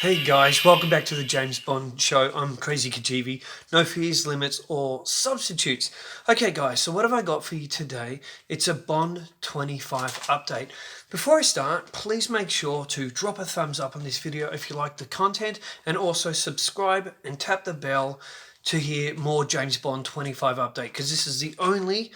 Hey guys, welcome back to the James Bond show. I'm Crazy Kajivi. No fears, limits, or substitutes. Okay guys, so what have I got for you today? It's a Bond 25 update. Before I start, please make sure to drop a thumbs up on this video if you like the content, and also subscribe and tap the bell to hear more James Bond 25 update, because this is the only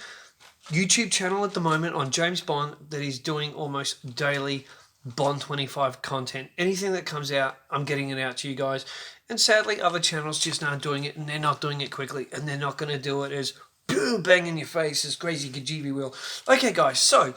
YouTube channel at the moment on James Bond that is doing almost daily Bond 25 content. Anything that comes out, I'm getting it out to you guys. And sadly, other channels just aren't doing it, and they're not doing it quickly, and they're not going to do it as boom, bang in your face as Crazy Kajivi will. Okay, guys, so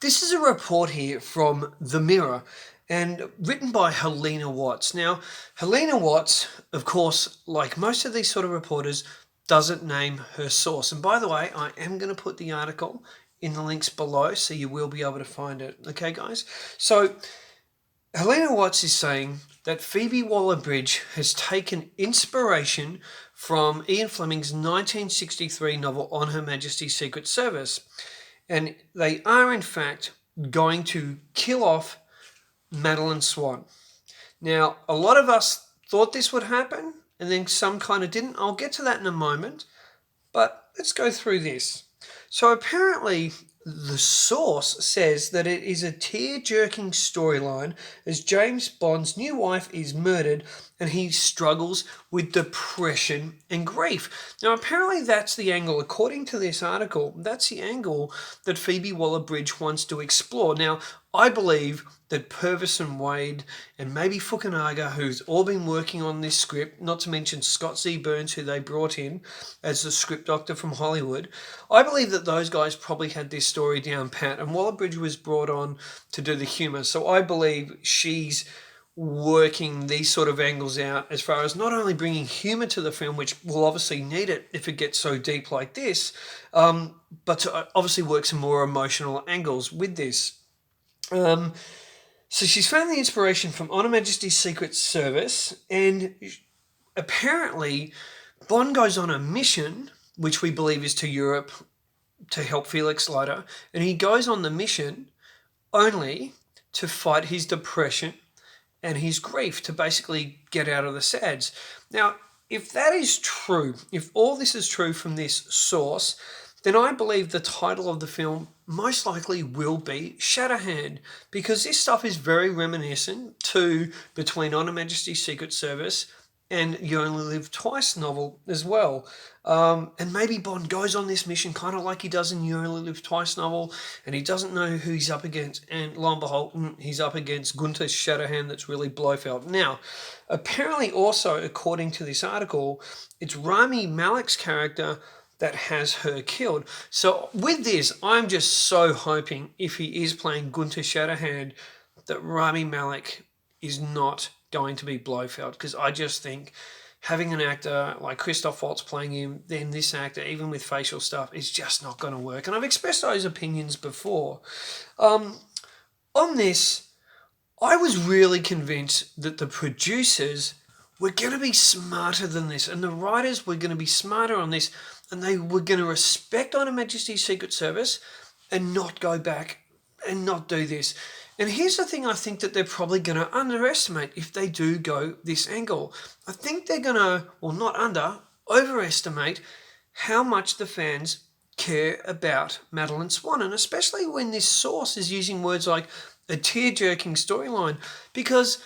this is a report here from The Mirror and written by Helena Watts. Now, Helena Watts, of course, like most of these sort of reporters, doesn't name her source. And by the way, I am going to put the article in the links below, so you will be able to find it. Okay, guys? So, Helena Watts is saying that Phoebe Waller Bridge has taken inspiration from Ian Fleming's 1963 novel On Her Majesty's Secret Service. And they are, in fact, going to kill off Madeline Swan. Now, a lot of us thought this would happen, and then some kind of didn't. I'll get to that in a moment, but let's go through this. So apparently, the source says that it is a tear-jerking storyline as James Bond's new wife is murdered and he struggles with depression and grief. Now, apparently that's the angle, according to this article, that's the angle that Phoebe Waller Bridge wants to explore. Now, I believe that Purvis and Wade and maybe Fukunaga, who's all been working on this script, not to mention Scott Z. Burns, who they brought in as the script doctor from Hollywood, I believe that those guys probably had this story down pat, and Waller Bridge was brought on to do the humour. So I believe she's working these sort of angles out as far as not only bringing humour to the film, which will obviously need it if it gets so deep like this, but to obviously work some more emotional angles with this. So she's found the inspiration from On Her Majesty's Secret Service, and apparently Bond goes on a mission, which we believe is to Europe to help Felix Leiter, and he goes on the mission only to fight his depression and his grief, to basically get out of the SADS. Now, if that is true, if all this is true from this source, then I believe the title of the film most likely will be Shatterhand, because this stuff is very reminiscent to between On Her Majesty's Secret Service and You Only Live Twice novel as well. And maybe Bond goes on this mission kind of like he does in You Only Live Twice novel, and he doesn't know who he's up against, and lo and behold, he's up against Gunther Shatterhand that's really Blofeld. Now, apparently also, according to this article, it's Rami Malek's character that has her killed. So with this, I'm just so hoping, if he is playing Gunther Shatterhand, that Rami Malek is not going to be Blofeld, because I just think having an actor like Christoph Waltz playing him, then this actor, even with facial stuff, is just not going to work. And I've expressed those opinions before. On this, I was really convinced that the producers were going to be smarter than this, and the writers were going to be smarter on this, and they were going to respect On Her Majesty's Secret Service and not go back and not do this. And here's the thing, I think that they're probably going to underestimate if they do go this angle. I think they're going to, well, not overestimate how much the fans care about Madeline Swan, and especially when this source is using words like a tear-jerking storyline, because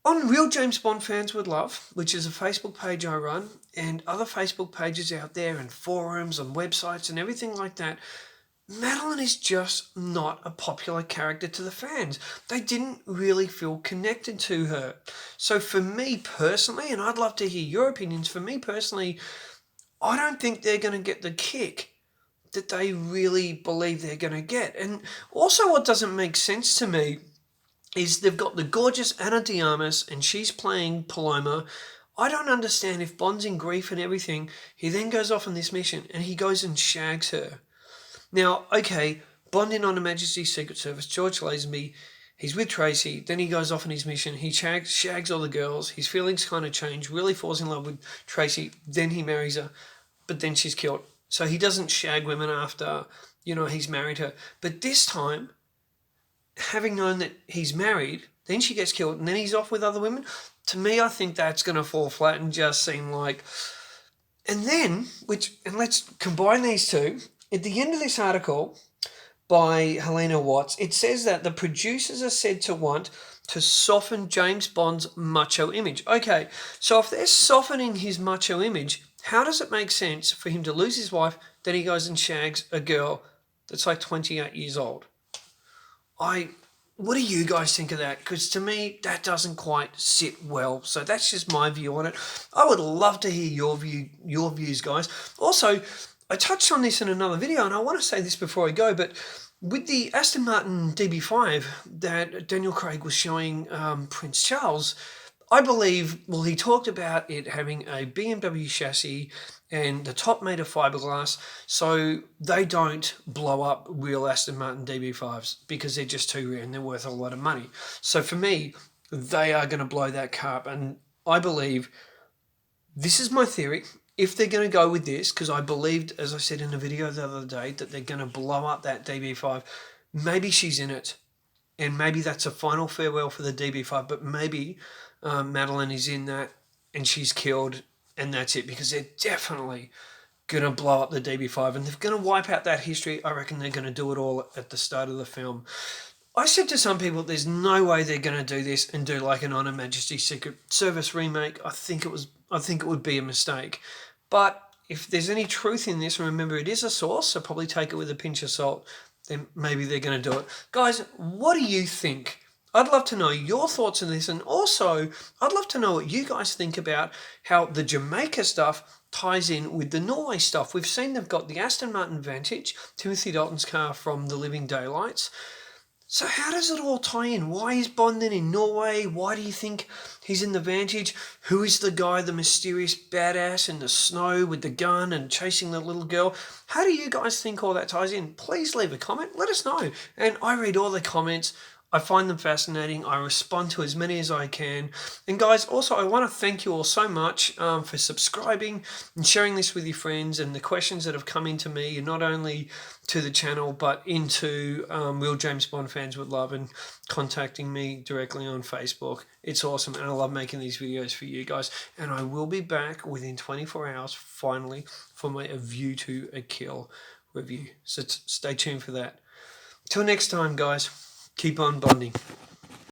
on Real James Bond Fans Would Love, which is a Facebook page I run, and other Facebook pages out there and forums and websites and everything like that, Madeline is just not a popular character to the fans. They didn't really feel connected to her. So for me personally, and I'd love to hear your opinions, for me personally, I don't think they're going to get the kick that they really believe they're going to get. And also what doesn't make sense to me is they've got the gorgeous Ana de Armas, and she's playing Paloma. I don't understand, if Bond's in grief and everything, he then goes off on this mission and he goes and shags her. Now, okay, Bond in On Her Majesty's Secret Service, George Lazenby, he's with Tracy, then he goes off on his mission, he shags all the girls, his feelings kind of change, really falls in love with Tracy, then he marries her, but then she's killed. So he doesn't shag women after, he's married her. But this time, having known that he's married, then she gets killed, and then he's off with other women. To me, I think that's going to fall flat and just seem like... And then, and let's combine these two. At the end of this article by Helena Watts, it says that the producers are said to want to soften James Bond's macho image. Okay, so if they're softening his macho image, how does it make sense for him to lose his wife, then he goes and shags a girl that's like 28 years old? What do you guys think of that? Because to me, that doesn't quite sit well. So that's just my view on it. I would love to hear your views, guys. Also, I touched on this in another video, and I want to say this before I go, but with the Aston Martin DB5 that Daniel Craig was showing Prince Charles, I believe, well, he talked about it having a BMW chassis and the top made of fiberglass, so they don't blow up real Aston Martin DB5s because they're just too rare and they're worth a lot of money. So for me, they are going to blow that car up, and I believe, this is my theory, if they're going to go with this, because I believed, as I said in a video the other day, that they're going to blow up that DB5, maybe she's in it, and maybe that's a final farewell for the DB5, but maybe MADELiNE is in that and she's killed and that's it, because they're definitely going to blow up the DB5 and they're going to wipe out that history. I reckon they're going to do it all at the start of the film. I said to some people, there's no way they're going to do this and do like an On Her Majesty's Secret Service remake. I think it would be a mistake. But if there's any truth in this, remember it is a source, so probably take it with a pinch of salt, then maybe they're going to do it. Guys, what do you think? I'd love to know your thoughts on this, and also I'd love to know what you guys think about how the Jamaica stuff ties in with the Norway stuff. We've seen they've got the Aston Martin Vantage, Timothy Dalton's car from The Living Daylights. So how does it all tie in? Why is Bond then in Norway? Why do you think he's in the Vantage? Who is the guy, the mysterious badass in the snow with the gun and chasing the little girl? How do you guys think all that ties in? Please leave a comment. Let us know. And I read all the comments. I find them fascinating. I respond to as many as I can. And guys, also I want to thank you all so much for subscribing and sharing this with your friends, and the questions that have come into me, and not only to the channel but into Real James Bond Fans with Love, and contacting me directly on Facebook. It's awesome, and I love making these videos for you guys. And I will be back within 24 hours finally for my A View to a Kill review. So stay tuned for that. Till next time, guys. Keep on bonding.